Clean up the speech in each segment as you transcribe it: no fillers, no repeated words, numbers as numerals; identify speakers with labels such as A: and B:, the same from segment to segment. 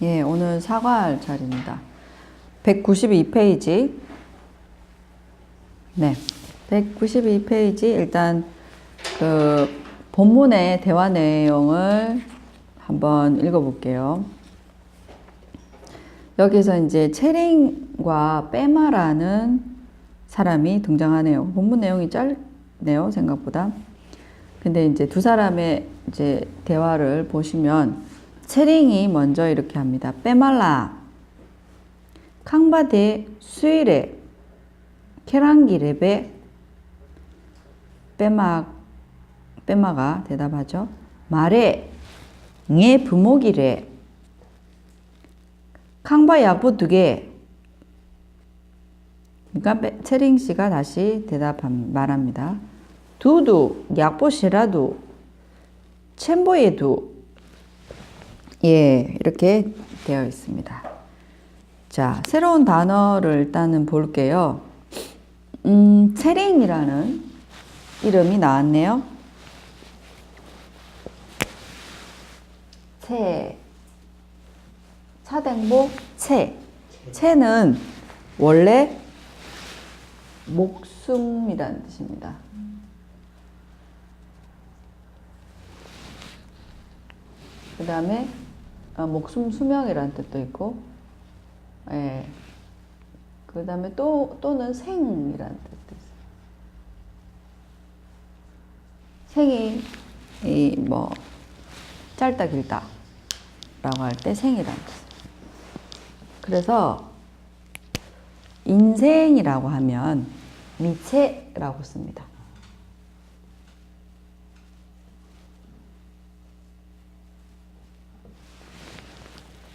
A: 예, 오늘 사과할 차례입니다. 192페이지. 네. 192페이지. 일단, 본문의 대화 내용을 한번 읽어볼게요. 여기서 이제 체링과 빼마라는 사람이 등장하네요. 본문 내용이 짧네요, 생각보다. 근데 이제 두 사람의 이제 대화를 보시면 체링이 먼저 이렇게 합니다. 빼말라 캉바데 수일에 케랑기레베 빼마가 대답하죠. 말해 녜 부모기래 캉바 약보 두개. 그러니까 체링 씨가 다시 말합니다. 두두 약보시라도 챔보에도. 예, 이렇게 되어 있습니다. 자, 새로운 단어를 일단은 볼게요. 체링이라는 이름이 나왔네요. 차댕보 채는 원래 목숨이라는 뜻입니다. 그 다음에 목숨 수명이라는 뜻도 있고, 예. 그 다음에 또는 생이라는 뜻도 있어요. 생이 뭐 짧다 길다 라고 할 때 생이라는 뜻. 그래서 인생이라고 하면 미체라고 씁니다.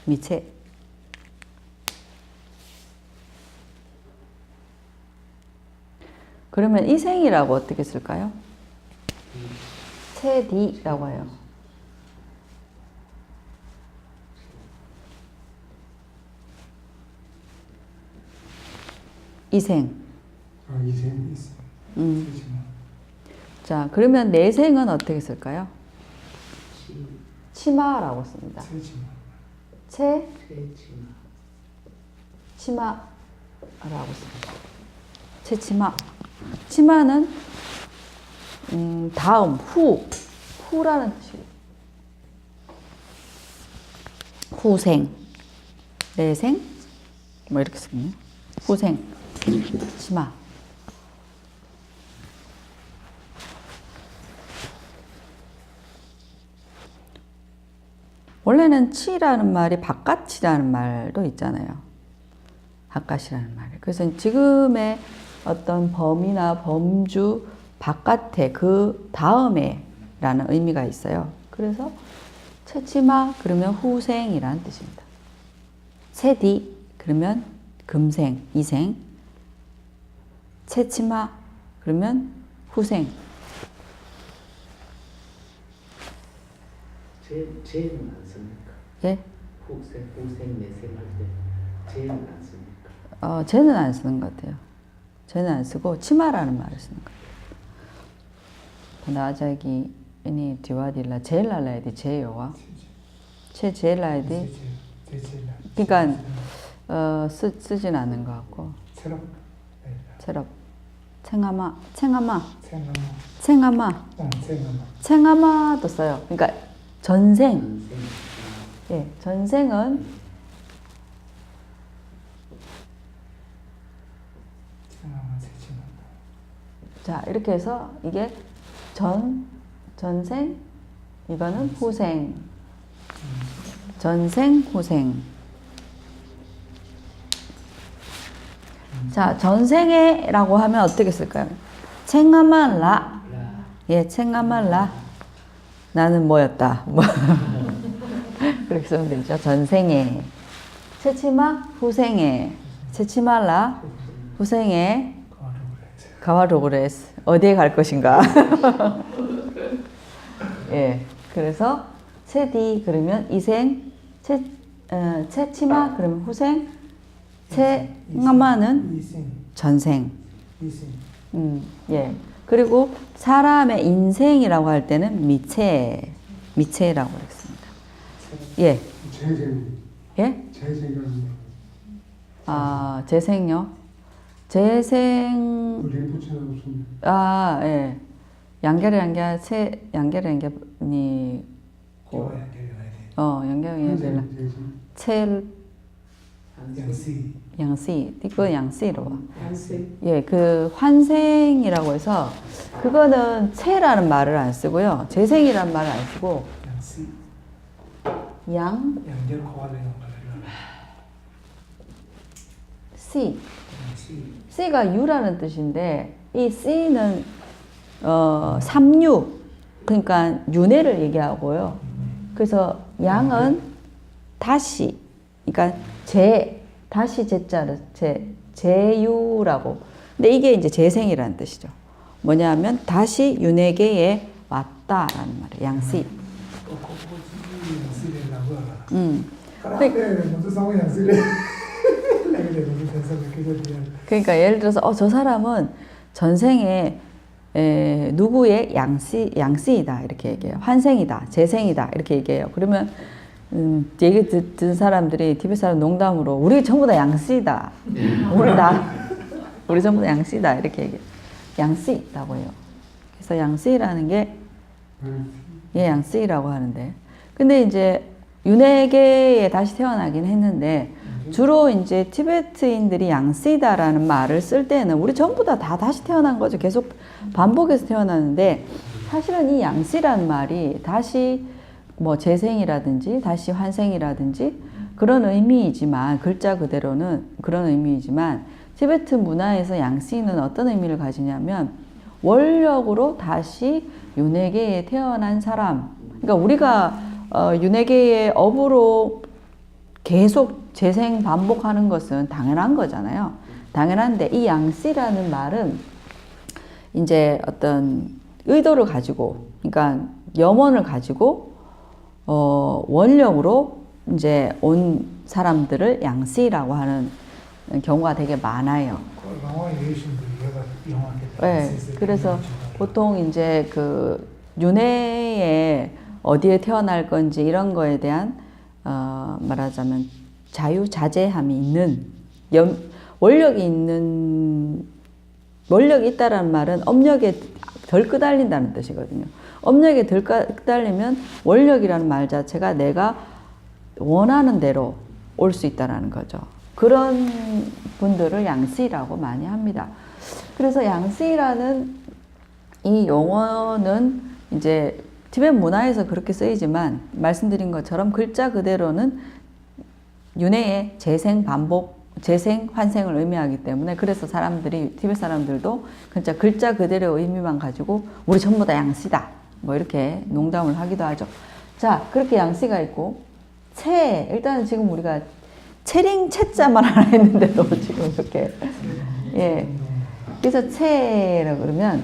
A: 미체. 그러면 이생이라고 어떻게 쓸까요? 체디라고 해요. 이생.
B: 이생.
A: 자, 그러면 내생은 어떻게 쓸까요? 치마라고 씁니다. 치마라고 씁니다. 채치마. 치마는 다음, 후라는 뜻이에요. 후생, 내생, 뭐 이렇게 쓰거든요. 후생, 치마. 원래는 치라는 말이 바깥이라는 말도 있잖아요. 바깥이라는 말. 그래서 지금의 어떤 범이나 범주 바깥에 그 다음에 라는 의미가 있어요. 그래서 채치마 그러면 후생이라는 뜻입니다. 채디 그러면 금생, 이생. 채치마 그러면 후생.
C: 제는 안 씁니까?
A: 예?
C: 후생, 내생 할 때 제는 안 씁니까?
A: 제는 안 쓰는 것 같아요. 제는 안 쓰고 치마라는 말을 쓰는 것 같아요. 나자기 ini diwadilla 제일랄라야디 제요와 제일랄라야디 그러니까 쓰진 않는 것 같고 체럽 챙아마도 써요. 그러니까 전생. 예, 전생은 자, 이렇게 해서 이게 전생, 이거는 후생. 전생, 후생. 자, 전생에라고 하면 어떻게 쓸까요? 챙아만라. 예, 챙아만라. 나는 뭐였다. 그렇게 쓰면 되죠. 전생에. 채치마, 후생에. 채치말라, 후생에. 가와로그레스. 어디에 갈 것인가? 예. 그래서, 채디, 그러면 이생, 채치마, 그러면 후생, 채가마는 전생. 예. 그리고 사람의 인생이라고 할 때는 미체라고 그랬습니다. 예. 예?
B: 재생이라는
A: 아, 재생요? 재생,
B: 우리 붙여서 무슨
A: 아, 예. 연결이,
D: 교화야 교화야 돼.
A: 연결이 되려. 첼,
D: 양씨.
A: 양씨, 이거 양씨로.
C: 양생
A: 예, 그 환생이라고 해서 그거는 체라는 말을 안 쓰고요. 재생이라는 말을 안 쓰고
D: 양씨.
A: 양,
D: 양절 고화되는 거를
A: 씨.
D: 양씨.
A: 씨가 유라는 뜻인데 이 씨는 삼유, 그러니까 윤회를 얘기하고요. 그래서 양은 다시, 그러니까 다시 제자를 제유라고. 근데 이게 이제 재생이라는 뜻이죠. 뭐냐면 다시 윤회계에 왔다라는 말이에요. 양씨.
D: 양씨 되려고.
A: 그러니까
D: 먼저 상호 양씨 돼. 내가 너무 대사를 그저
A: 그러니까 예를 들어서 저 사람은 전생에 누구의 양씨이다 이렇게 얘기해요. 환생이다, 재생이다 이렇게 얘기해요. 그러면 얘기 듣는 사람들이 티베트 사람 농담으로 우리 전부 다 양씨다. 우리 전부 다 양씨다 이렇게 얘기해요. 양씨라고 해요. 그래서 양씨라는 게 양씨라고 하는데, 근데 이제 윤회계에 다시 태어나긴 했는데 주로 이제 티베트인들이 양씨다라는 말을 쓸 때는 우리 전부 다 다시 태어난 거죠. 계속 반복해서 태어나는데 사실은 이 양씨라는 말이 다시 뭐 재생이라든지 다시 환생이라든지 그런 의미이지만, 글자 그대로는 그런 의미이지만 티베트 문화에서 양씨는 어떤 의미를 가지냐면 원력으로 다시 윤회계에 태어난 사람. 그러니까 우리가 윤회계의 업으로 계속 재생 반복하는 것은 당연한 거잖아요. 당연한데 이 양씨라는 말은 이제 어떤 의도를 가지고, 그러니까 염원을 가지고 원력으로 이제 온 사람들을 양씨라고 하는 경우가 되게 많아요.
D: 영화에 계신 분이 영화겠다.
A: 네, 그래서 보통 이제 그 윤회에 어디에 태어날 건지 이런 거에 대한 말하자면 자유자재함이 있는 원력이 있다라는 말은 업력에 덜 끄달린다는 뜻이거든요. 업력에 덜 끄달리면 원력이라는 말 자체가 내가 원하는 대로 올 수 있다라는 거죠. 그런 분들을 양씨라고 많이 합니다. 그래서 양씨라는 이 용어는 이제 티베트 문화에서 그렇게 쓰이지만 말씀드린 것처럼 글자 그대로는 윤회의 재생 반복, 재생 환생을 의미하기 때문에, 그래서 티베트 사람들도 진짜 글자 그대로의 의미만 가지고 우리 전부 다 양씨다 뭐 이렇게 농담을 하기도 하죠. 자, 그렇게 양씨가 있고 일단은 지금 우리가 체링 채자만 하나 했는데도 지금 이렇게 그래서 체라 그러면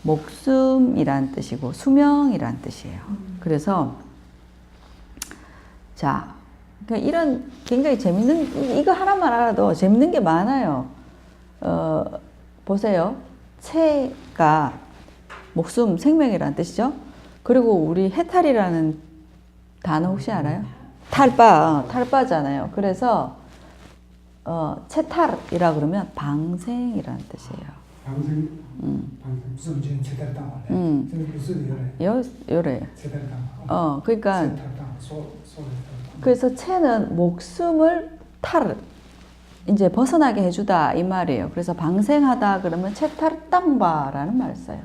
A: 목숨이란 뜻이고 수명이란 뜻이에요. 그래서 자, 그러니까 이런 굉장히 재밌는, 이거 하나만 알아도 재밌는 게 많아요. 보세요. 체가 목숨, 생명이란 뜻이죠. 그리고 우리 해탈이라는 단어 혹시 알아요? 탈바잖아요. 그래서 채탈이라 그러면 방생이라는 뜻이에요.
B: 방생
D: 무슨 지금 제대로 당하네. 지금 무슨
A: 요래.
D: 제대로 당.
A: 그러니까
D: 소
A: 그래서 체는 목숨을 이제 벗어나게 해주다 이 말이에요. 그래서 방생하다 그러면 채탈땅바라는 말을 써요.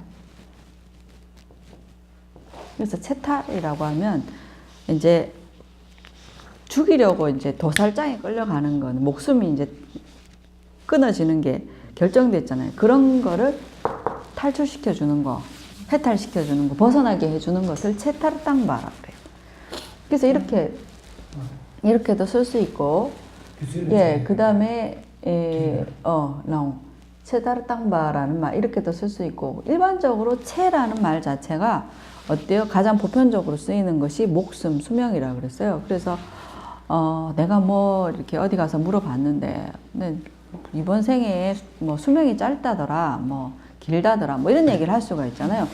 A: 그래서 채탈이라고 하면 이제 죽이려고 이제 도살장에 끌려가는 건 목숨이 이제 끊어지는 게 결정됐잖아요. 그런 거를 탈출시켜 주는 거, 해탈시켜 주는 거, 벗어나게 해주는 것을 채탈땅바라 그래요. 그래서 이렇게도 쓸 수 있고, 그 다음에 채탈땅바라는 말 이렇게도 쓸 수 있고, 일반적으로 채라는 말 자체가 어때요? 가장 보편적으로 쓰이는 것이 목숨, 수명이라 그랬어요. 그래서 내가 뭐 이렇게 어디 가서 물어봤는데, 근데 이번 생에 뭐 수명이 짧다더라, 뭐 길다더라, 뭐 이런 얘기를 할 수가 있잖아요.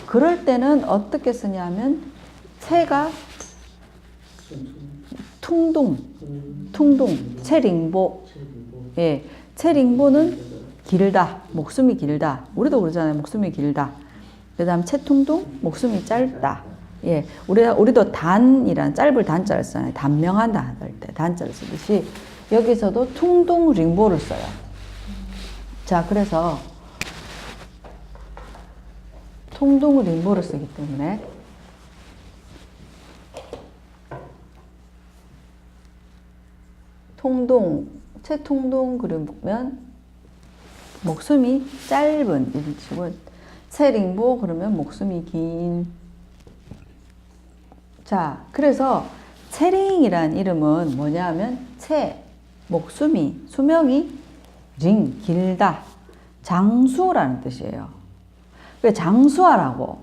A: 그럴 때는 어떻게 쓰냐면 채가 퉁동, 체링보. 예, 체링보는 길다, 목숨이 길다. 우리도 그러잖아요, 목숨이 길다. 그 다음 채퉁동, 목숨이 짧다. 예, 우리도 단이란 짧을 단자를 쓰잖아요. 단명한다 할 때 단자를 쓰듯이 여기서도 퉁동 링보를 써요. 자, 그래서 퉁동 링보를 쓰기 때문에 통동, 채통동 그러면 목숨이 짧은 이런 식으로 채링보 그러면 목숨이 긴. 자, 그래서 채링이란 이름은 뭐냐면 채, 목숨이, 수명이 링, 길다, 장수라는 뜻이에요. 왜 장수아라고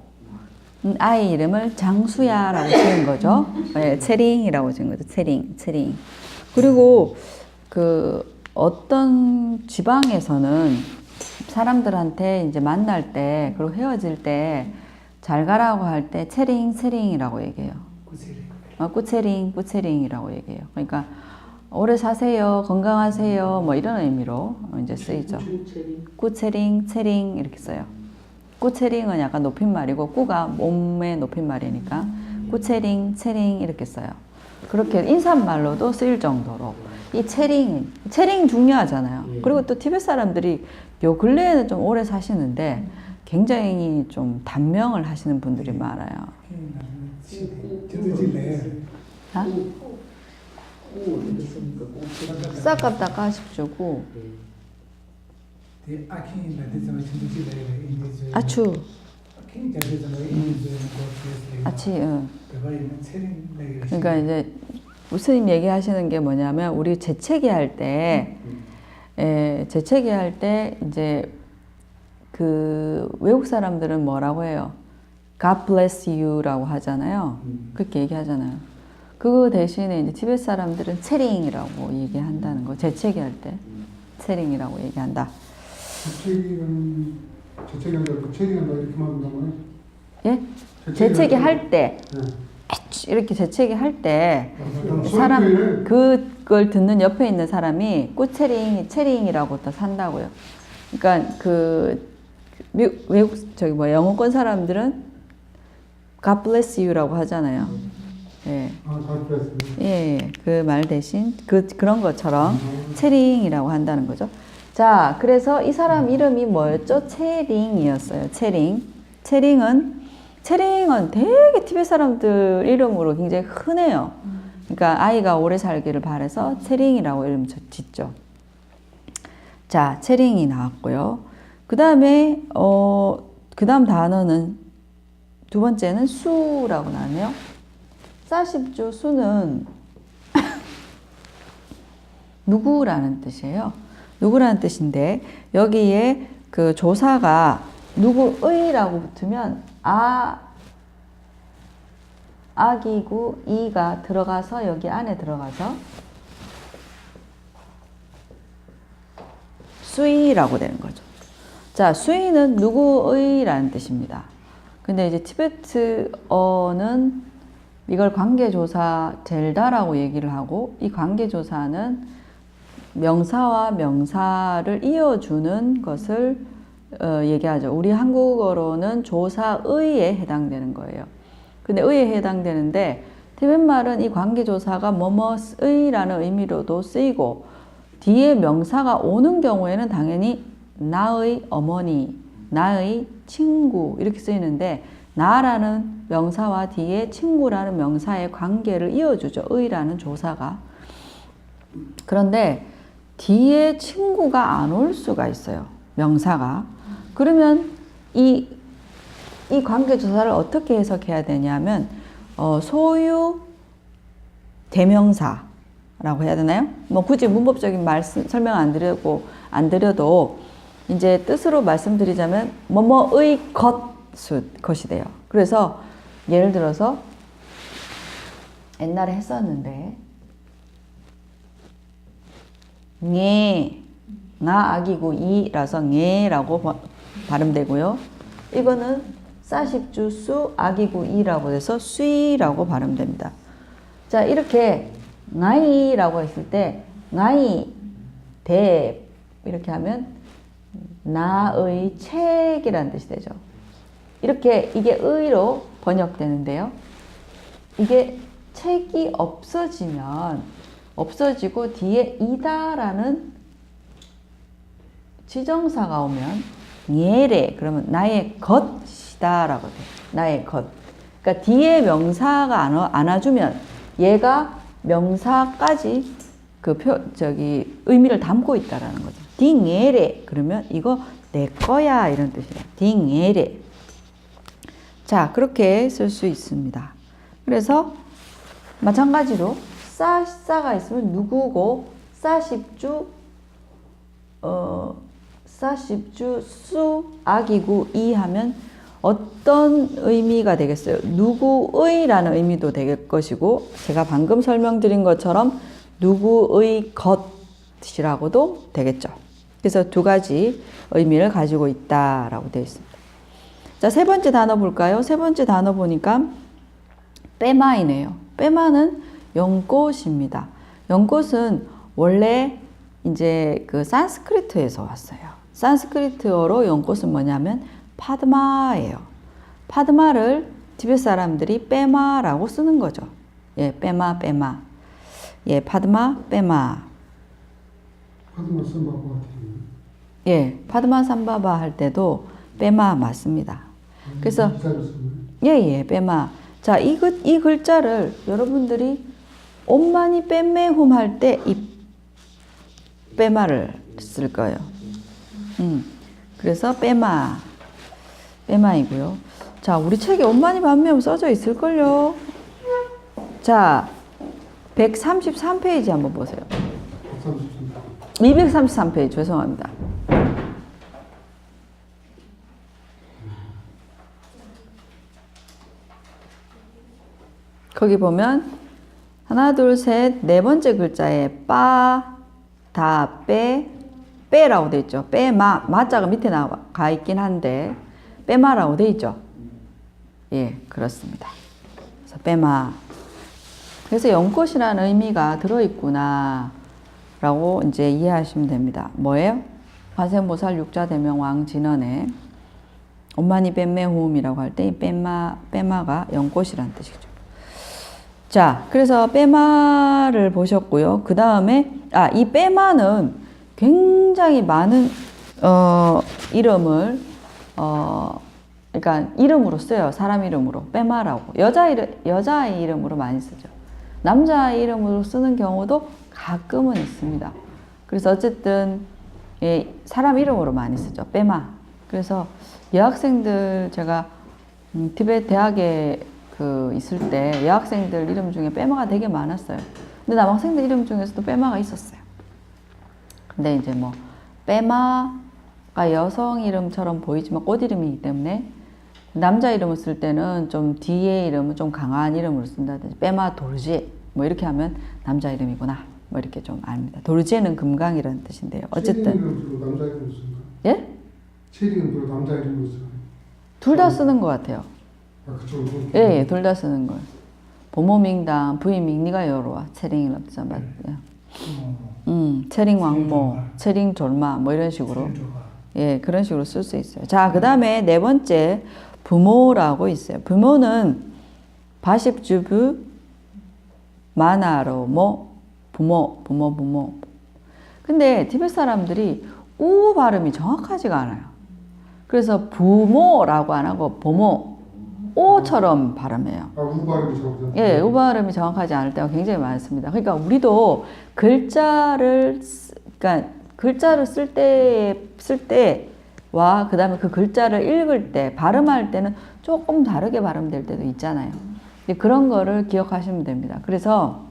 A: 아이 이름을 장수야라고 지은 거죠. 네, 채링이라고 지은 거죠. 채링. 그리고 그 어떤 지방에서는 사람들한테 이제 만날 때 그리고 헤어질 때 잘 가라고 할 때 채링이라고 얘기해요. 꾸채링이라고 얘기해요. 그러니까 오래 사세요, 건강하세요, 뭐 이런 의미로 이제 쓰이죠. 꾸채링 이렇게 써요. 꾸채링은 약간 높임말이고 꾸가 몸의 높임말이니까 꾸채링 이렇게 써요. 그렇게 인사말로도 쓰일 정도로 이 채링 중요하잖아요. 그리고 또 티베트 사람들이 요 근래에는 좀 오래 사시는데 굉장히 좀 단명을 하시는 분들이 많아요. 아? 싹값 닦아십시오. 아추. 아치. 그러니까 이제 무스님 얘기하시는 게 뭐냐면 우리 재채기 할 때 이제 그 외국 사람들은 뭐라고 해요? God bless you라고 하잖아요. 그렇게 얘기하잖아요. 그거 대신에 이제 티베트 사람들은 채링이라고 얘기한다는 거. 재채기 할 때 채링이라고 얘기한다.
B: 재채기한다 이렇게 말한다고요?
A: 예? 재채기 할 때 이렇게 재채기 할 때 사람 그걸 듣는 옆에 있는 사람이 채링이라고 또 산다고요. 그러니까 그 외국 영어권 사람들은 God bless you라고 하잖아요. 예. 예, 그 말 대신 그런 것처럼 채링이라고 한다는 거죠. 자, 그래서 이 사람 이름이 뭐였죠? 채링이었어요. 채링은 되게 티베트 사람들 이름으로 굉장히 흔해요. 그러니까 아이가 오래 살기를 바라서 채링이라고 이름 짓죠. 자, 채링이 나왔고요. 그 다음에 그 다음 단어는 두 번째는 수라고 나왔네요. 사십주 수는 누구라는 뜻이에요. 누구라는 뜻인데 여기에 그 조사가 누구의라고 붙으면 악이고 이가 들어가서 여기 안에 들어가서 수이라고 되는 거죠. 자, 수이는 누구의라는 뜻입니다. 근데 이제 티베트어는 이걸 관계조사 젤다라고 얘기를 하고 이 관계조사는 명사와 명사를 이어주는 것을 얘기하죠. 우리 한국어로는 조사의에 해당되는 거예요. 근데 의에 해당되는데 티베트 말은 이 관계조사가 뭐뭐의라는 의미로도 쓰이고 뒤에 명사가 오는 경우에는 당연히 나의 어머니, 나의 친구 이렇게 쓰이는데 나라는 명사와 뒤에 친구라는 명사의 관계를 이어주죠. 의라는 조사가. 그런데 뒤에 친구가 안 올 수가 있어요. 명사가. 그러면 이 관계조사를 어떻게 해석해야 되냐면 소유 대명사라고 해야 되나요? 뭐 굳이 문법적인 설명 안 드려도 이제 뜻으로 말씀드리자면 뭐뭐의 것이 돼요. 그래서 예를 들어서 옛날에 했었는데 나 악이고 이라서 라고 발음되고요. 이거는 사십주 수 악이고 이라고 해서 수이라고 발음됩니다. 자, 이렇게 나이라고 했을 때 나이 대 이렇게 하면 나의 책이라는 뜻이 되죠. 이렇게 이게 의로 번역되는데요. 이게 책이 없어지면 없어지고 뒤에 이다라는 지정사가 오면 예래 그러면 나의 것이다라고 돼요. 나의 것. 그러니까 뒤에 명사가 안 와주면 얘가 명사까지 의미를 담고 있다라는 거죠. 딩예래 그러면 이거 내 거야 이런 뜻이에요. 딩예래. 자, 그렇게 쓸 수 있습니다. 그래서 마찬가지로 싸가 있으면 누구고 싸십주 수 악이고 이 하면 어떤 의미가 되겠어요? 누구의라는 의미도 될 것이고 제가 방금 설명드린 것처럼 누구의 것이라고도 되겠죠. 그래서 두 가지 의미를 가지고 있다라고 되어 있습니다. 자, 세 번째 단어 볼까요? 세 번째 단어 보니까 빼마이네요. 빼마는 연꽃입니다. 연꽃은 원래 이제 그 산스크리트에서 왔어요. 산스크리트어로 연꽃은 뭐냐면 파드마예요. 파드마를 티베트 사람들이 빼마라고 쓰는 거죠. 예, 빼마. 예, 파드마, 빼마.
B: 파드마 삼바바 같은
A: 예, 파드마 삼바바 할 때도 빼마 맞습니다. 그래서 예, 빼마. 자, 이 글자를 여러분들이 엄마니 빼매홈 할 때 이 빼마를 쓸 거예요. 그래서 빼마이고요. 자, 우리 책에 엄마니 반매홈 써져 있을걸요. 자, 133페이지 한번 보세요. 233페이지 죄송합니다. 거기 보면 하나 둘 셋 네 번째 글자에 빼라고 돼 있죠. 빼마 마자가 밑에 나가 있긴 한데 빼마라고 돼 있죠. 예, 그렇습니다. 그래서 빼마. 그래서 연꽃이라는 의미가 들어있구나 라고 이제 이해하시면 됩니다. 뭐예요? 관세음보살 육자대명왕 진언에 엄마니 뺀매호음이라고 할 때 이 빼마가 연꽃이라는 뜻이죠. 자, 그래서 빼마를 보셨고요. 그 다음에 이 빼마는 굉장히 많은 이름을 그러니까 이름으로 써요. 사람 이름으로 빼마라고. 여자의 이름으로 많이 쓰죠. 남자의 이름으로 쓰는 경우도 가끔은 있습니다. 그래서 어쨌든 예, 사람 이름으로 많이 쓰죠. 빼마. 그래서 여학생들 제가 티베트 대학에 있을 때 여학생들 이름 중에 빼마가 되게 많았어요. 근데 남학생들 이름 중에서도 빼마가 있었어요. 근데 이제 뭐 빼마가 여성 이름처럼 보이지만 꽃 이름이기 때문에 남자 이름을 쓸 때는 좀 뒤에 이름은 좀 강한 이름으로 쓴다든지 빼마 도르제 뭐 이렇게 하면 남자 이름이구나 뭐 이렇게 좀 압니다. 도르제는 금강이라는 뜻인데요. 어쨌든
B: 체링은 남자 이름으로 쓰는가?
A: 예?
B: 체링은 남자 이름으로 쓰는
A: 둘 다 쓰는 것 같아요. 예, 둘 다 쓰는 거예요. 보모밍당 부이밍니가 여로와 체링이 럽자 맞. 체링 왕모, 체링 졸마 뭐 이런 식으로 예, 그런 식으로 쓸 수 있어요. 자, 그다음에 네 번째 부모라고 있어요. 부모는 바십주부 마나로 뭐 부모. 근데 티베트 사람들이 우 발음이 정확하지가 않아요. 그래서 부모라고 안 하고 보모 오처럼 발음해요.
B: 우 발음이 정확하죠?
A: 예, 우 발음이 정확하지 않을 때가 굉장히 많습니다. 그러니까 우리도 글자를 쓸 때와 그다음에 그 글자를 읽을 때 발음할 때는 조금 다르게 발음될 때도 있잖아요. 그런 거를 기억하시면 됩니다. 그래서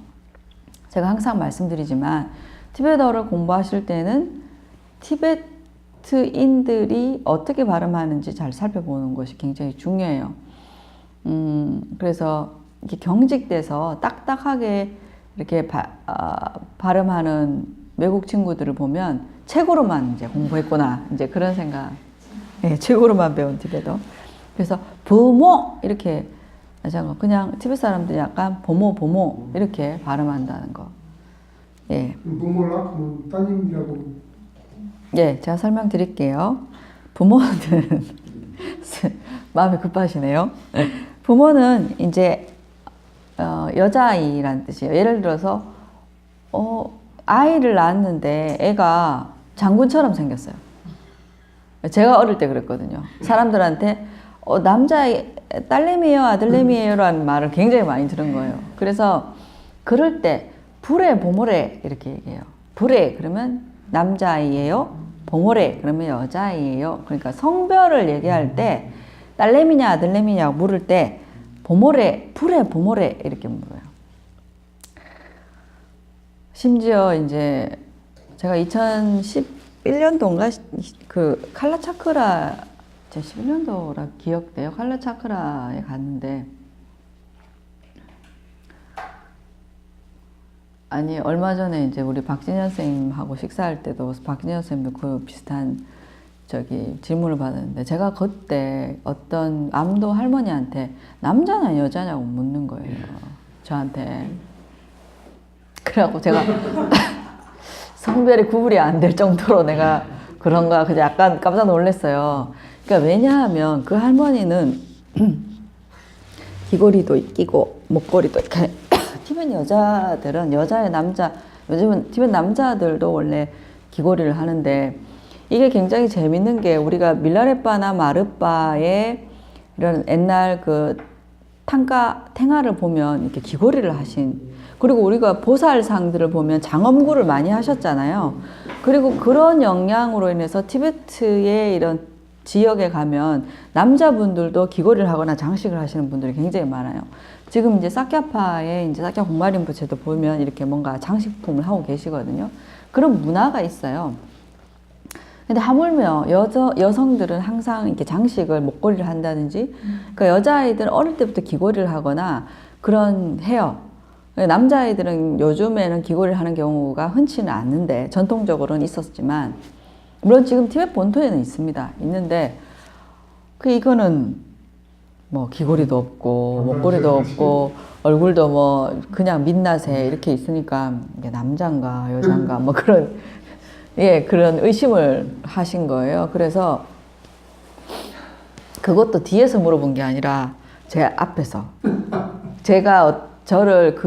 A: 제가 항상 말씀드리지만 티베트어를 공부하실 때는 티베트인들이 어떻게 발음하는지 잘 살펴보는 것이 굉장히 중요해요. 그래서 이렇게 경직돼서 딱딱하게 이렇게 발음하는 외국 친구들을 보면 책으로만 이제 공부했구나 이제 그런 생각. 예, 책으로만 배운 티베트어. 그래서 부모 이렇게 그냥 티베트 사람들이 약간 보모 이렇게 발음한다는 거. 예.
B: 부모를 낳으면 따님이라고.
A: 예, 제가 설명드릴게요. 부모는 마음이 급하시네요. 부모는 이제 여자아이란 뜻이에요. 예를 들어서 아이를 낳았는데 애가 장군처럼 생겼어요. 제가 어릴 때 그랬거든요. 사람들한테 남자아이 딸내미예요, 아들내미예요라는 말을 굉장히 많이 들은 거예요. 그래서 그럴 때 불에 보모래 이렇게 얘기해요. 불에 그러면 남자아이예요, 보모래 그러면 여자아이예요. 그러니까 성별을 얘기할 때 딸내미냐 아들내미냐 물을 때 보모래, 불에 보모래 이렇게 물어요. 심지어 이제 제가 2011년도인가 그 칼라 차크라 제 11년도라 기억돼요. 칼라 차크라에 갔는데 아니 얼마 전에 이제 우리 박진현 선생님하고 식사할 때도 박진현 선생님도 그 비슷한 저기 질문을 받았는데 제가 그때 어떤 암도 할머니한테 남자냐 여자냐고 묻는 거예요. 저한테. 그래갖고 제가 성별이 구분이 안 될 정도로 내가 그런가 그냥 약간 깜짝 놀랐어요. 그러니까 왜냐하면 그 할머니는 귀걸이도 끼고 목걸이도 이렇게 티벳 여자들은 여자의 남자 요즘은 티벳 남자들도 원래 귀걸이를 하는데 이게 굉장히 재밌는 게 우리가 밀라레바나 마르바의 이런 옛날 그 탱화를 보면 이렇게 귀걸이를 하신 그리고 우리가 보살상들을 보면 장엄구를 많이 하셨잖아요. 그리고 그런 영향으로 인해서 티베트의 이런 지역에 가면 남자분들도 귀걸이를 하거나 장식을 하시는 분들이 굉장히 많아요. 지금 이제 사캬파의 이제 사캬 공마림부체도 보면 이렇게 뭔가 장식품을 하고 계시거든요. 그런 문화가 있어요. 근데 하물며 여성들은 항상 이렇게 장식을 목걸이를 한다든지, 그러니까 여자아이들은 어릴 때부터 귀걸이를 하거나 그런 해요. 남자아이들은 요즘에는 귀걸이를 하는 경우가 흔치는 않는데, 전통적으로는 있었지만, 물론 지금 티벳 본토에는 있습니다. 있는데, 이거는 뭐 귀걸이도 없고, 목걸이도 없고, 얼굴도 뭐 그냥 민낯에 이렇게 있으니까, 이게 남잔가 여잔가 뭐 그런, 예, 그런 의심을 하신 거예요. 그래서 그것도 뒤에서 물어본 게 아니라 제 앞에서 제가 저를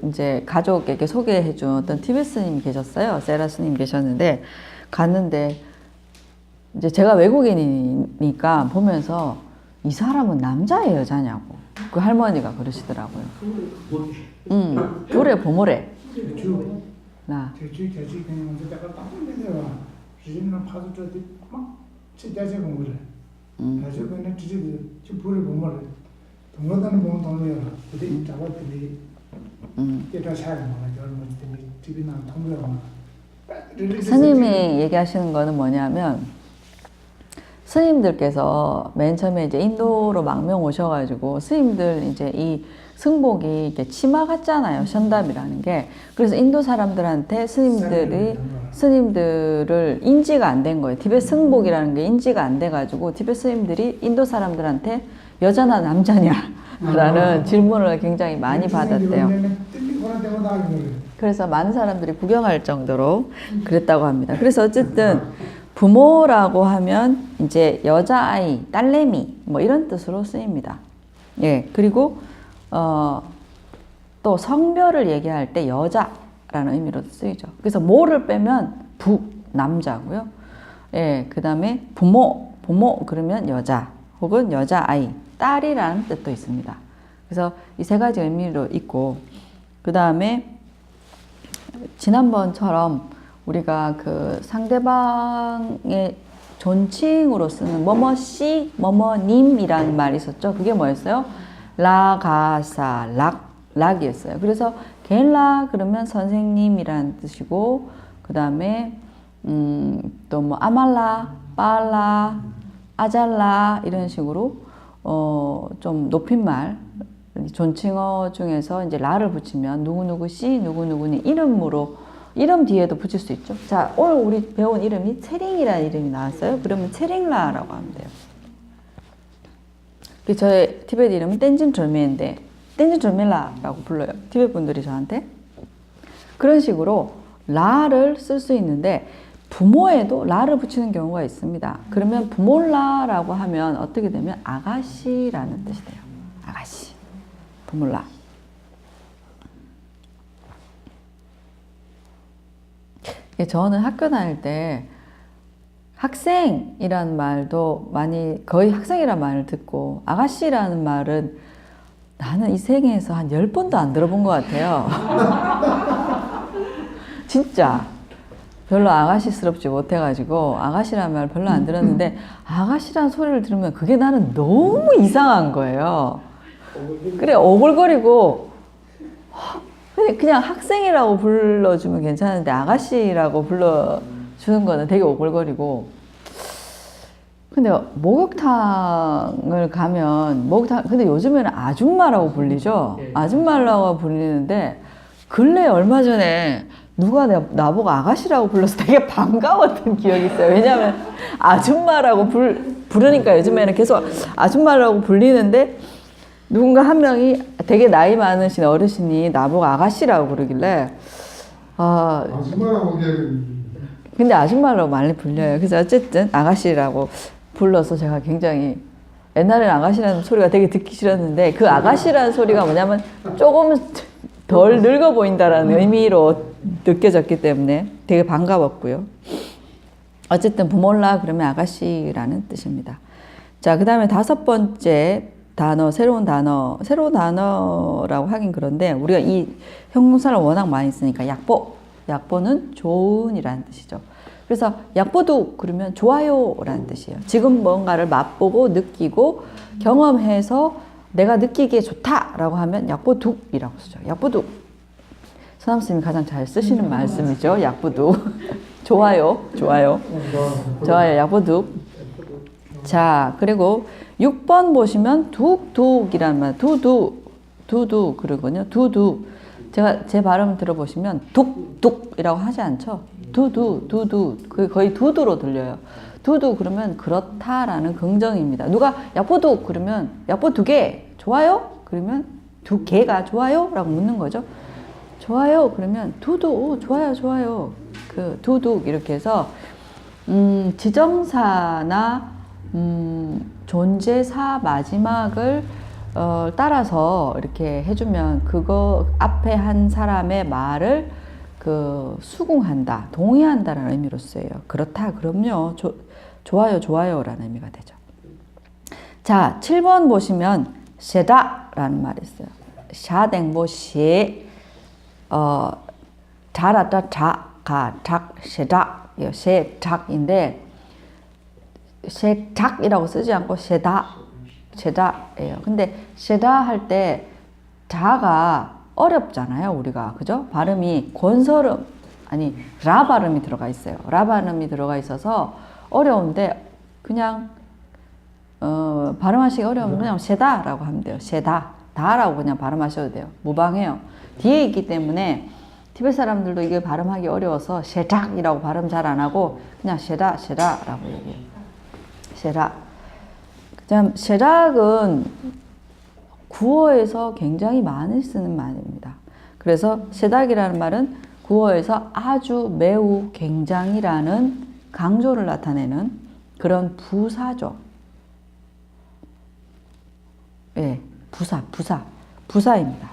A: 이제 가족에게 소개해 준 어떤 티벳 스님이 계셨어요. 세라 스님 계셨는데 갔는데 이제 제가 외국인이니까 보면서 이 사람은 남자예요, 여자냐고. 그 할머니가 그러시더라고요. 불에 보모래. 나.
D: 대주 그냥 먼저 내가 딱 내가 주진나 파도 저기 막 진짜제 공부를. 다시 그냥 주지 저 불을 보면 동거다는 보면 동료야. 근데 잡았더니 얘가 잘 나와. 얼마 때문에 집이 나 동료야.
A: 스님이 얘기하시는 거는 뭐냐면 스님들께서 맨 처음에 이제 인도로 망명 오셔가지고 스님들 이제 이 승복이 이렇게 치마 같잖아요. 션답이라는 게. 그래서 인도 사람들한테 스님들을 인지가 안 된 거예요. 티벳 승복이라는 게 인지가 안 돼가지고 티벳 스님들이 인도 사람들한테 여자나 남자냐라는 질문을 굉장히 많이 받았대요. 그래서 많은 사람들이 구경할 정도로 그랬다고 합니다. 그래서 어쨌든 부모라고 하면 이제 여자아이, 딸내미 뭐 이런 뜻으로 쓰입니다. 예, 그리고 또 성별을 얘기할 때 여자라는 의미로 쓰이죠. 그래서 모를 빼면 남자고요. 예, 그 다음에 부모 그러면 여자 혹은 여자아이, 딸이라는 뜻도 있습니다. 그래서 이 세 가지 의미로 있고, 그 다음에 지난번처럼 우리가 그 상대방의 존칭으로 쓰는 뭐뭐씨, 뭐뭐님이라는 말이 있었죠. 그게 뭐였어요? 라가사, 락이었어요. 그래서 겔라 그러면 선생님이라는 뜻이고, 그 다음에 또 뭐 아말라, 빨라, 아잘라 이런 식으로 좀 높임말 존칭어 중에서 이제 라를 붙이면 누구누구씨, 누구누구니 이름 뒤에도 붙일 수 있죠. 자, 오늘 우리 배운 이름이 체링이라는 이름이 나왔어요. 그러면 체링라라고 하면 돼요. 저의 티벳 이름은 땐진 절메인데 땐진 절메라라고 불러요. 티벳 분들이 저한테. 그런 식으로 라를 쓸 수 있는데 부모에도 라를 붙이는 경우가 있습니다. 그러면 부몰라라고 하면 어떻게 되면 아가씨라는 뜻이 돼요. 아가씨, 부몰라. 저는 학교 다닐 때 학생이라는 말도 많이, 거의 학생이라는 말을 듣고 아가씨라는 말은 나는 이 세계에서 한 10번도 안 들어본 것 같아요. 진짜 별로 아가씨스럽지 못해가지고 아가씨라는 말 별로 안 들었는데 아가씨라는 소리를 들으면 그게 나는 너무 이상한 거예요. 그래, 오글거리고 그냥 학생이라고 불러주면 괜찮은데 아가씨라고 불러주는 거는 되게 오글거리고. 근데 목욕탕을 가면 근데 요즘에는 아줌마라고 불리죠. 아줌마라고 불리는데 근래 얼마 전에 누가 나보고 아가씨라고 불러서 되게 반가웠던 기억이 있어요. 왜냐하면 아줌마라고 부르니까 요즘에는 계속 아줌마라고 불리는데 누군가 한 명이 되게 나이 많으신 어르신이 나보고 아가씨라고 부르길래
B: 아줌마라고 얘기하는
A: 근데 아줌마라고 많이 불려요. 그래서 어쨌든 아가씨라고 불러서 제가 굉장히 옛날에는 아가씨라는 소리가 되게 듣기 싫었는데 그 아가씨라는 소리가 뭐냐면 조금 덜 늙어 보인다라는 의미로 느껴졌기 때문에 되게 반가웠고요. 어쨌든 부몰라 그러면 아가씨라는 뜻입니다. 자, 그 다음에 5번째 단어, 새로운 단어라고 하긴 그런데 우리가 이 형용사를 워낙 많이 쓰니까 약보는 좋은이라는 뜻이죠. 그래서 약보둑 그러면 좋아요라는 뜻이에요. 지금 뭔가를 맛보고 느끼고 경험해서 내가 느끼기에 좋다라고 하면 약보둑이라고 쓰죠. 약보둑. 서남스님이 가장 잘 쓰시는 말씀이죠. 약보둑. 좋아요. 약보둑. 자, 그리고 6번 보시면 둑둑이라는 말, 두두 그러거든요. 두두. 제 발음 들어보시면 둑둑이라고 하지 않죠? 두두. 그 거의 두두로 들려요. 두두 그러면 그렇다라는 긍정입니다. 누가 약보둑 그러면 약보 2개 좋아요? 그러면 2개가 좋아요? 라고 묻는 거죠. 좋아요. 그러면 두두 좋아요. 그 두둑 이렇게 해서 지정사나 존재사 마지막을 따라서 이렇게 해주면 그거 앞에 한 사람의 말을 수긍한다, 동의한다라는 의미로 쓰여요. 그렇다, 그럼요. 좋아요라는 의미가 되죠. 자, 7번 보시면 쉐다라는 말이 있어요. 샤댕보시 자라다 작, 쉐다, 쉐작인데 쉐작이라고 쓰지 않고 쉐다예요. 근데 쉐다 할 때 자가 어렵잖아요, 우리가. 그죠? 발음이 라 발음이 들어가 있어요. 라 발음이 들어가 있어서 어려운데 그냥 발음하시기 어려우면 그냥 쉐다라고 하면 돼요. 쉐다. 다라고 그냥 발음하셔도 돼요. 무방해요. 뒤에 있기 때문에 티베트 사람들도 이게 발음하기 어려워서 쉐작이라고 발음 잘 안 하고 그냥 쉐다라고 얘기해요. 쉐락. 그다음 쉐락은 구어에서 굉장히 많이 쓰는 말입니다. 그래서 쉐닥이라는 말은 구어에서 아주 매우 굉장히라는 강조를 나타내는 그런 부사죠. 예, 부사입니다.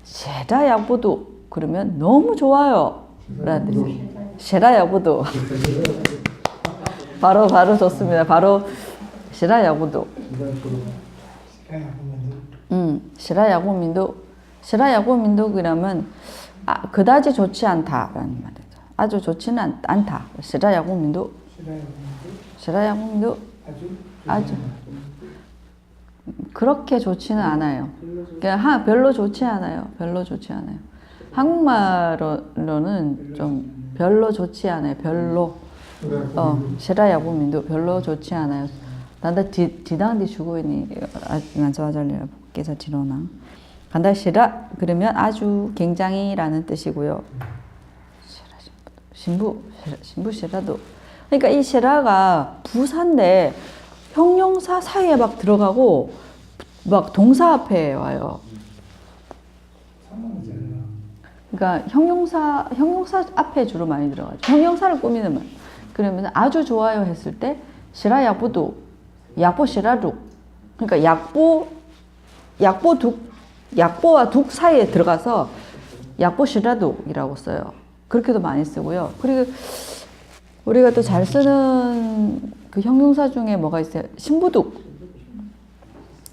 A: 쉐다 약보도 그러면 너무 좋아요 라는 뜻이에요. 쉐다 약보도 바로 좋습니다. 바로 쉐다 약보도. 쉐라 야구민독이라면 그다지 좋지 않다라는 말이죠. 아주 좋지는 않다. 쉐라 야구민독 아주 그렇게 좋지는 않아요. 그러니까 별로 좋지 않아요. 한국말로는 좀 별로 좋지 않아요. 쉐라 야구민독 별로 좋지 않아요. 난다 디당디 주고이니 안서와잘리라 복께서 지로나 간다 쉐라 그러면 아주 굉장히라는 뜻이고요. 신부 쉐라도 그러니까 이 쉐라가 부사인데 형용사 사이에 막 들어가고 막 동사 앞에 와요. 그러니까 형용사 앞에 주로 많이 들어가죠. 형용사를 꾸미는 말. 그러면 아주 좋아요 했을 때 시라 약보도 약보 시라도 그러니까 약보와 독 사이에 들어가서 약보 시라도이라고 써요. 그렇게도 많이 쓰고요. 그리고 우리가 또 잘 쓰는 그 형용사 중에 뭐가 있어요? 신부독.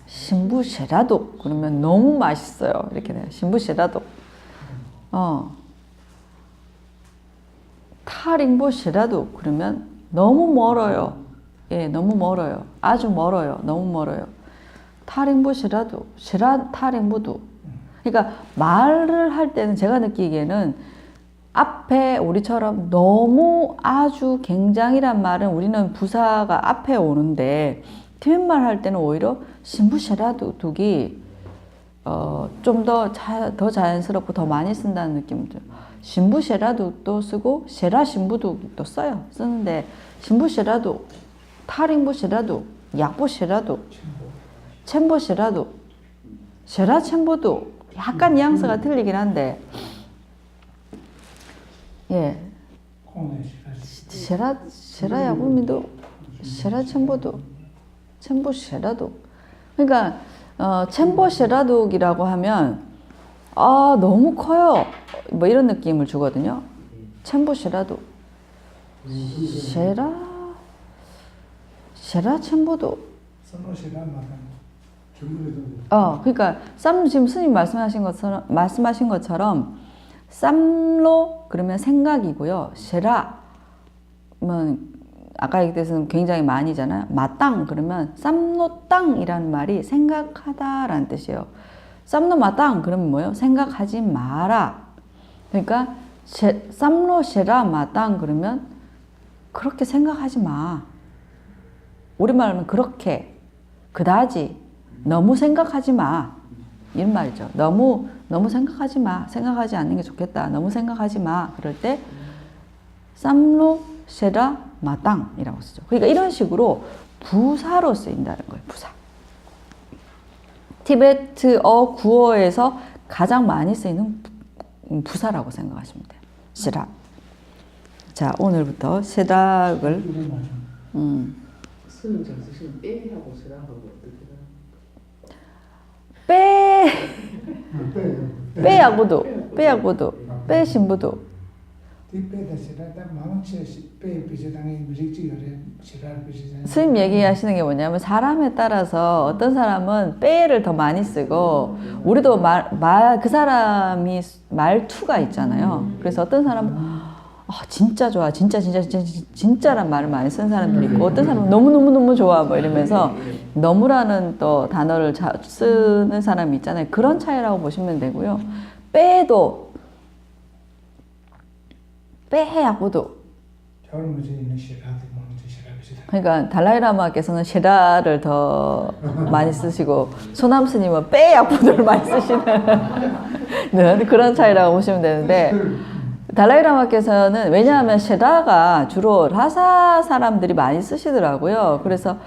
A: 신부시라독. 그러면 너무 맛있어요. 이렇게 돼요. 신부시라독. 타링보시라도 그러면 너무 멀어요. 예, 너무 멀어요. 아주 멀어요. 너무 멀어요. 타링보시라도 시라 타링보도. 그러니까 말을 할 때는 제가 느끼기에는 앞에 우리처럼 너무 아주 굉장히란 말은 우리는 부사가 앞에 오는데 티벳말 할 때는 오히려 신부시라도 둑이 좀 더 자연스럽고 더 많이 쓴다는 느낌이 들어요. 신부시라도 쓰고 시라 신부도 또 써요. 쓰는데 신부시라도 타링보시라도 약보시라도 챔보시라도 시라 챔보도 약간 뉘앙스가 틀리긴 한데 예 시라 야구미도 시라 챔보도 챔보시라도 그러니까 챔보시라도이라고 하면 아 너무 커요 뭐 이런 느낌을 주거든요. 챔보시라도 시라 챔보도 그러니까 지금 스님 말씀하신 것처럼 쌈로 그러면 생각이고요. 시라 아까 얘기했던 굉장히 많이잖아요. 마땅 그러면 쌈로 땅이라는 말이 생각하다라는 뜻이에요. 쌈로 마땅 그러면 뭐예요? 생각하지 마라. 그러니까 쌈로 시라 마땅 그러면 그렇게 생각하지 마. 우리말로 하면 그렇게 그다지 너무 생각하지 마 이런 말이죠. 너무 생각하지 마. 생각하지 않는 게 좋겠다. 너무 생각하지 마. 그럴 때 쌈로 시라 마땅이라고 쓰죠. 그러니까 이런 식으로 부사로 쓰인다는 거예요. 부사. 티베트어 구어에서 가장 많이 쓰이는 부사라고 생각하시면 돼요. 시라. 자, 오늘부터 시락을
C: 스님 잘 쓰시는 빼하고 시라하고 어떻게
A: 빼야고도 빼신부도 스님 얘기하시는 게 뭐냐면 사람에 따라서 어떤 사람은 빼를 더 많이 쓰고 우리도 그 사람이 말투가 있잖아요. 그래서 어떤 사람은 진짜 좋아 진짜란 말을 많이 쓰는 사람들이 있고 어떤 사람은 너무 좋아 뭐 이러면서 너무라는 또 단어를 쓰는 사람이 있잖아요. 그런 차이라고 보시면 되고요. 빼도 빼야고도 그러니까 달라이라마께서는 시라를 더 많이 쓰시고 소남 스님은 빼야고도를 많이 쓰시는 그런 차이라고 보시면 되는데 달라이라마께서는 왜냐하면 시라가 주로 라사 사람들이 많이 쓰시더라고요. 그래서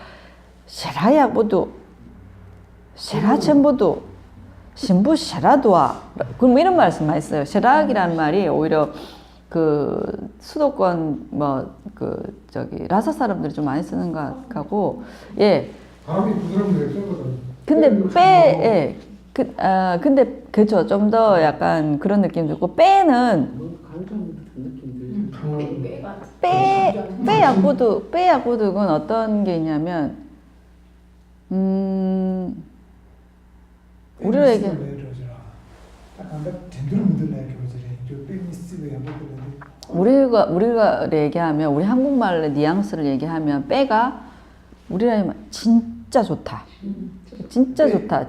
A: 시라야고도 시라첸보도 신부 시라도와 그럼 이런 말씀 많이 써요. 시락이라는 말이 오히려 그 수도권 라사 사람들이 좀 많이 쓰는 것 같고 예.
B: 발음이 부드러운데 쓰거든.
A: 근데 근데 그렇죠. 좀 더 약간 그런 느낌도 있고 빼는 빼야고도 그건 어떤 게 있냐면 우리로 얘기 우리가 얘기하면 우리 한국말의 뉘앙스를 얘기하면 빼가 우리라 하면 진짜 좋다. 진짜 좋다.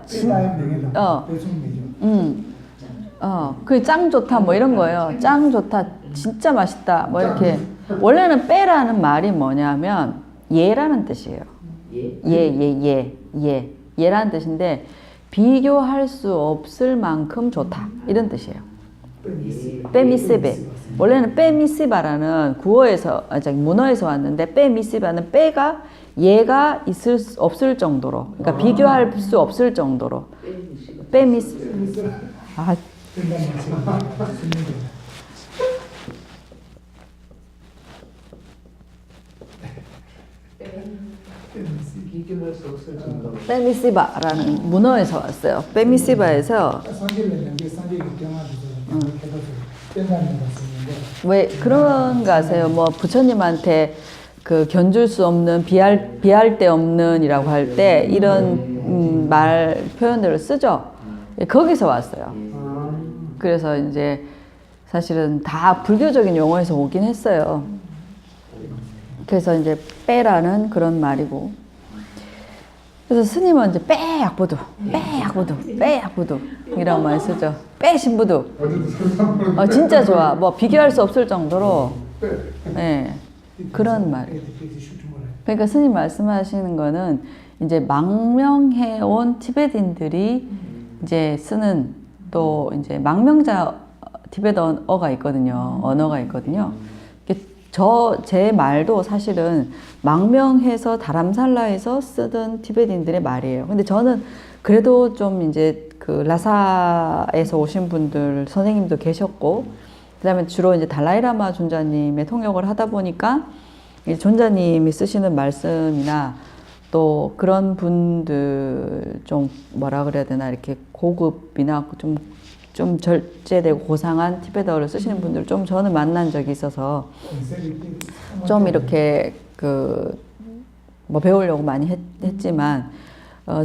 A: 그 짱 좋다 뭐 이런 거예요. 짱 좋다. 진짜 맛있다. 뭐 이렇게 원래는 빼라는 말이 뭐냐면 예라는 뜻이에요. 예라는 뜻인데 비교할 수 없을 만큼 좋다. 이런 뜻이에요. 빼미세베. 원래는 빼미시바라는 문어에서 왔는데 빼미시바는 빼가 얘가 없을 정도로 그러니까 비교할 수 없을 정도로 빼미시
D: 된다는 말씀을 듣는
C: 이겨낼 수 없을 정도로.
A: 페미시바라는 문어에서 왔어요. 페미시바에서
D: 상계를 연계 상계를 경험하면서 그렇게 해서 된다는 말씀인데
A: 왜 그런 거 아세요? 뭐 부처님한테 그 견줄 수 없는 비할 데 없는이라고 할 때 이런 말 표현들을 쓰죠. 예, 거기서 왔어요. 그래서 이제 사실은 다 불교적인 용어에서 오긴 했어요. 그래서 이제 빼라는 그런 말이고. 그래서 스님은 이제 빼약보두, 빼약보두, 빼약보두 이런 말 쓰죠. 빼신부두. 진짜 좋아. 뭐 비교할 수 없을 정도로. 네, 그런 말. 그러니까 스님 말씀하시는 거는 이제 망명해온 티베트인들이 이제 쓰는 또 이제 망명자 티베트어가 있거든요. 언어가 있거든요. 제 말도 사실은 망명해서 다람살라에서 쓰던 티베트인들의 말이에요. 근데 저는 그래도 좀 이제 그 라사에서 오신 분들 선생님도 계셨고, 그다음에 주로 이제 달라이라마 존자님의 통역을 하다 보니까 이 존자님이 쓰시는 말씀이나 또 그런 분들 좀 뭐라 그래야 되나 이렇게 고급이나 좀 절제되고 고상한 티베트어를 쓰시는 분들 좀 저는 만난 적이 있어서 좀 이렇게 뭐 배우려고 많이 했지만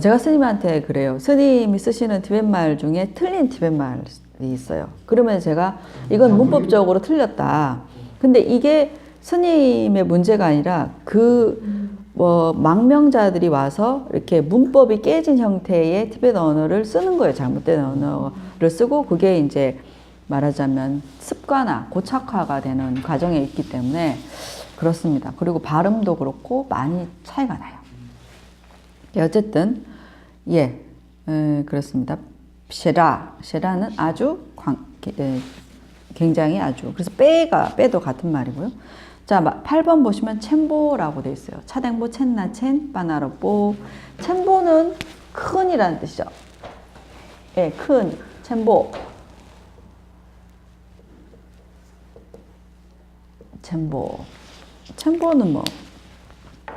A: 제가 스님한테 그래요. 스님이 쓰시는 티벳말 중에 틀린 티벳말이 있어요. 그러면 제가 이건 문법적으로 틀렸다. 근데 이게 스님의 문제가 아니라 뭐 망명자들이 와서 이렇게 문법이 깨진 형태의 티베트 언어를 쓰는 거예요. 잘못된 언어를 쓰고 그게 이제 말하자면 습관화, 고착화가 되는 과정에 있기 때문에 그렇습니다. 그리고 발음도 그렇고 많이 차이가 나요. 어쨌든 그렇습니다. 쉐라는 아주 굉장히 아주 그래서 빼도 같은 말이고요. 자, 8번 보시면 첸보라고 되어 있어요. 차댕보, 첸나, 첸, 빠나로보. 첸보는 큰이라는 뜻이죠. 예, 큰, 첸보. 첸보는 뭐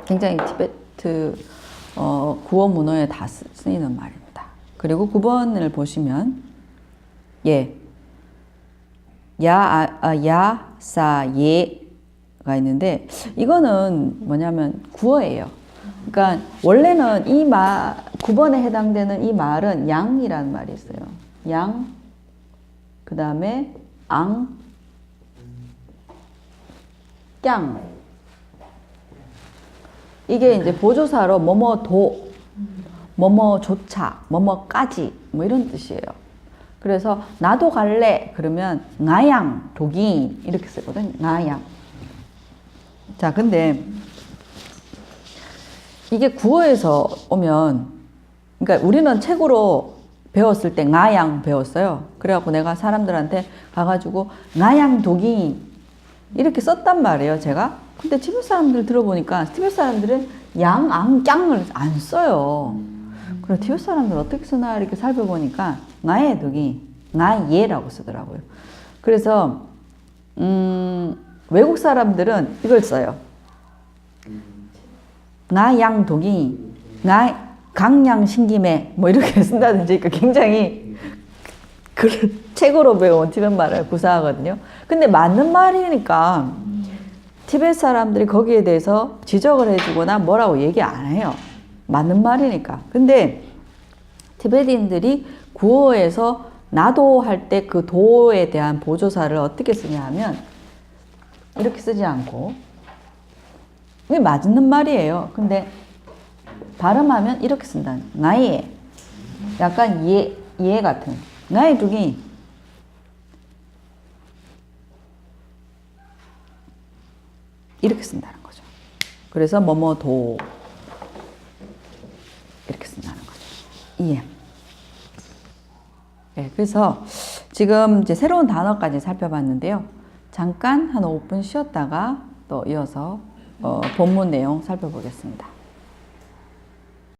A: 굉장히 티베트 구어 문어에 다 쓰이는 말입니다. 그리고 9번을 보시면 야사예가 있는데 이거는 뭐냐면 구어예요. 그러니까 원래는 9번에 해당되는 이 말은 양이라는 말이 있어요. 양, 그 다음에 앙, 깡. 이게 이제 보조사로 뭐뭐도, 뭐뭐조차, 뭐뭐까지 뭐 이런 뜻이에요. 그래서 나도 갈래 그러면 나양 독인 이렇게 쓰거든. 나양. 자, 근데 이게 구어에서 오면 그러니까 우리는 책으로 배웠을 때 나양 배웠어요. 그래갖고 내가 사람들한테 가가지고 나양 독인 이렇게 썼단 말이에요, 제가. 근데 티베트 사람들 들어보니까 티베트 사람들은 양, 앙, 깡을 안 써요. 그래서 티베트 사람들 어떻게 쓰나 이렇게 살펴보니까 나의 덕이 나예라고 쓰더라고요. 그래서 외국 사람들은 이걸 써요. 나양 독이 나 강양 신김에 뭐 이렇게 쓴다든지 그러니까 굉장히 책으로 배운 티베트 말을 구사하거든요. 근데 맞는 말이니까 티베트 사람들이 거기에 대해서 지적을 해주거나 뭐라고 얘기 안 해요. 맞는 말이니까. 근데 티베트인들이 구어에서 나도 할 때 그 도에 대한 보조사를 어떻게 쓰냐 하면 이렇게 쓰지 않고 이게 맞는 말이에요. 근데 발음하면 이렇게 쓴다는 나의 약간 예 같은 나의 둑이 이렇게 쓴다는 거죠. 그래서 뭐뭐도 이렇게 쓴다는 거죠. 이해. 네, 그래서 지금 이제 새로운 단어까지 살펴봤는데요. 잠깐 한 5분 쉬었다가 또 이어서 본문 내용 살펴보겠습니다.